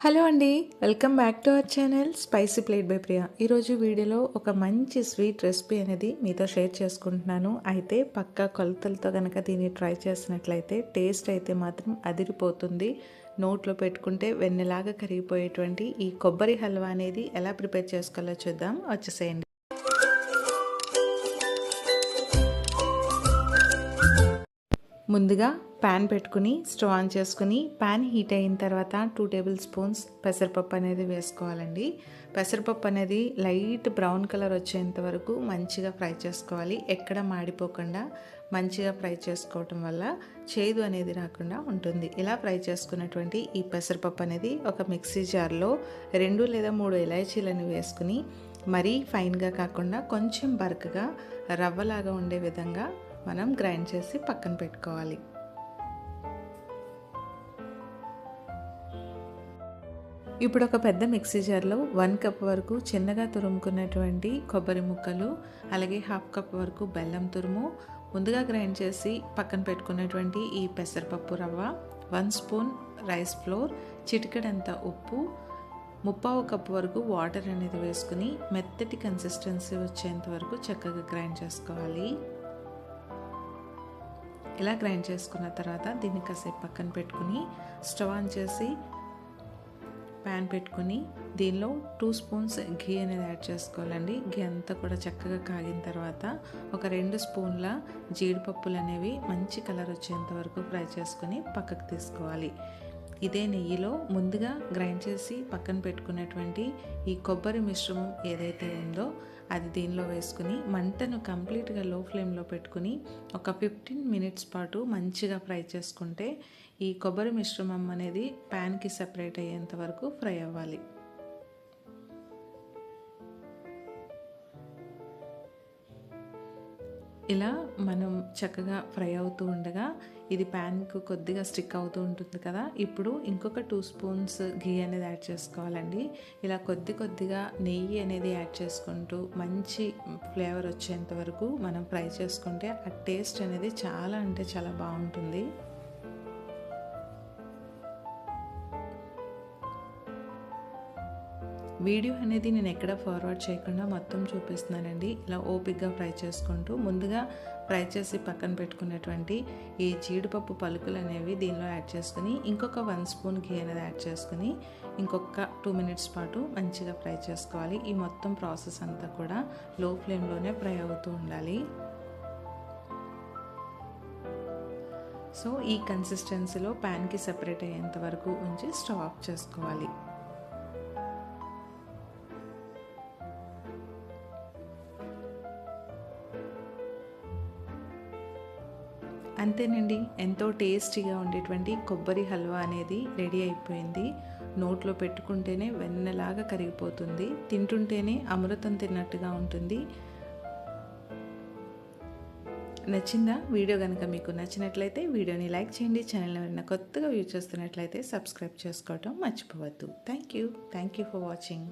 Hello అండి. Welcome back to our channel spicy plate by Priya. ఈరోజు వీడియోలో ఒక మంచి స్వీట్ రెసిపీ అనేది మీతో షేర్ చేసుకుంటున్నాను. అయితే పక్కా కొలతలతో కనుక దీన్ని ట్రై చేసినట్లయితే టేస్ట్ అయితే మాత్రం అదిరిపోతుంది. నోట్లో పెట్టుకుంటే వెన్నెలాగా కరిగిపోయేటువంటి ఈ కొబ్బరి హల్వా అనేది ఎలా ప్రిపేర్ చేసుకోవాలో చూద్దాం. వచ్చేసేయండి. ముందుగా ప్యాన్ పెట్టుకుని స్టవ్ ఆన్ చేసుకుని ప్యాన్ హీట్ అయిన తర్వాత 2 టేబుల్ స్పూన్స్ పెసరపప్పు అనేది వేసుకోవాలండి. పెసరపప్పు అనేది లైట్ బ్రౌన్ కలర్ వచ్చేంత వరకు మంచిగా ఫ్రై చేసుకోవాలి. ఎక్కడ మాడిపోకుండా మంచిగా ఫ్రై చేసుకోవటం వల్ల చేదు అనేది రాకుండా ఉంటుంది. ఇలా ఫ్రై చేసుకున్నటువంటి ఈ పెసరపప్పు అనేది ఒక మిక్సీ జార్లో 2 లేదా 3 ఇలాచీలను వేసుకుని మరీ ఫైన్గా కాకుండా కొంచెం బరకగా రవ్వలాగా ఉండే విధంగా మనం గ్రైండ్ చేసి పక్కన పెట్టుకోవాలి. ఇప్పుడు ఒక పెద్ద మిక్సీ జార్లో 1 కప్ వరకు చిన్నగా తురుముకున్నటువంటి కొబ్బరి ముక్కలు, అలాగే 1/2 కప్ వరకు బెల్లం తురుము, ముందుగా గ్రైండ్ చేసి పక్కన పెట్టుకున్నటువంటి ఈ పెసరపప్పు రవ్వ, 1 స్పూన్ రైస్ ఫ్లోర్, చిటికెడంత ఉప్పు, 1/4 కప్ వరకు వాటర్ అనేది వేసుకుని మెత్తటి కన్సిస్టెన్సీ వచ్చేంత వరకు చక్కగా గ్రైండ్ చేసుకోవాలి. ఇలా గ్రైండ్ చేసుకున్న తర్వాత దీన్ని కాసేపు పక్కన పెట్టుకుని స్టవ్ ఆన్ చేసి ప్యాన్ పెట్టుకుని దీనిలో 2 స్పూన్స్ ఘీ అనేది యాడ్ చేసుకోవాలండి. ఘీ అంతా కూడా చక్కగా కాగిన తర్వాత ఒక 2 స్పూన్ల జీడిపప్పులు అనేవి మంచి కలర్ వచ్చేంత వరకు ఫ్రై చేసుకుని పక్కకు తీసుకోవాలి. ఇదే నెయ్యిలో ముందుగా గ్రైండ్ చేసి పక్కన పెట్టుకున్నటువంటి ఈ కొబ్బరి మిశ్రమం ఏదైతే ఉందో అది దీనిలో వేసుకుని మంటను కంప్లీట్గా లో ఫ్లేమ్లో పెట్టుకుని ఒక 15 మినిట్స్ పాటు మంచిగా ఫ్రై చేసుకుంటే ఈ కొబ్బరి మిశ్రమం అనేది ప్యాన్కి సెపరేట్ అయ్యేంత వరకు ఫ్రై అవ్వాలి. ఇలా మనం చక్కగా ఫ్రై అవుతూ ఉండగా ఇది ప్యాన్కు కొద్దిగా స్టిక్ అవుతూ ఉంటుంది కదా. ఇప్పుడు ఇంకొక 2 స్పూన్స్ ఘీ అనేది యాడ్ చేసుకోవాలండి. ఇలా కొద్దిగా నెయ్యి అనేది యాడ్ చేసుకుంటూ మంచి ఫ్లేవర్ వచ్చేంత వరకు మనం ఫ్రై చేసుకుంటే ఆ టేస్ట్ అనేది చాలా అంటే చాలా బాగుంటుంది. వీడియో అనేది నేను ఎక్కడ ఫార్వర్డ్ చేయకుండా మొత్తం చూపిస్తున్నానండి. ఇలా ఓపిక్గా ఫ్రై చేసుకుంటూ ముందుగా ఫ్రై చేసి పక్కన పెట్టుకున్నటువంటి ఈ జీడిపప్పు పలుకులు అనేవి దీనిలో యాడ్ చేసుకుని ఇంకొక 1 స్పూన్ ఘీ అనేది యాడ్ చేసుకుని ఇంకొక 2 మినిట్స్ పాటు మంచిగా ఫ్రై చేసుకోవాలి. ఈ మొత్తం ప్రాసెస్ అంతా కూడా లో ఫ్లేమ్లోనే ఫ్రై అవుతూ ఉండాలి. సో ఈ కన్సిస్టెన్సీలో ప్యాన్కి సెపరేట్ అయ్యేంత వరకు ఉంచి స్టవ్ ఆఫ్ చేసుకోవాలి. అంతేనండి, ఎంతో టేస్టీగా ఉండేటువంటి కొబ్బరి హల్వా అనేది రెడీ అయిపోయింది. నోట్లో పెట్టుకుంటేనే వెన్నెలాగా కరిగిపోతుంది, తింటుంటేనే అమృతం తిన్నట్టుగా ఉంటుంది. నచ్చిందా? వీడియో కనుక మీకు నచ్చినట్లయితే వీడియోని లైక్ చేయండి. ఛానల్ ఎవరైనా కొత్తగా వ్యూ చేస్తున్నట్లయితే సబ్స్క్రైబ్ చేసుకోవడం మర్చిపోవద్దు. Thank you for watching.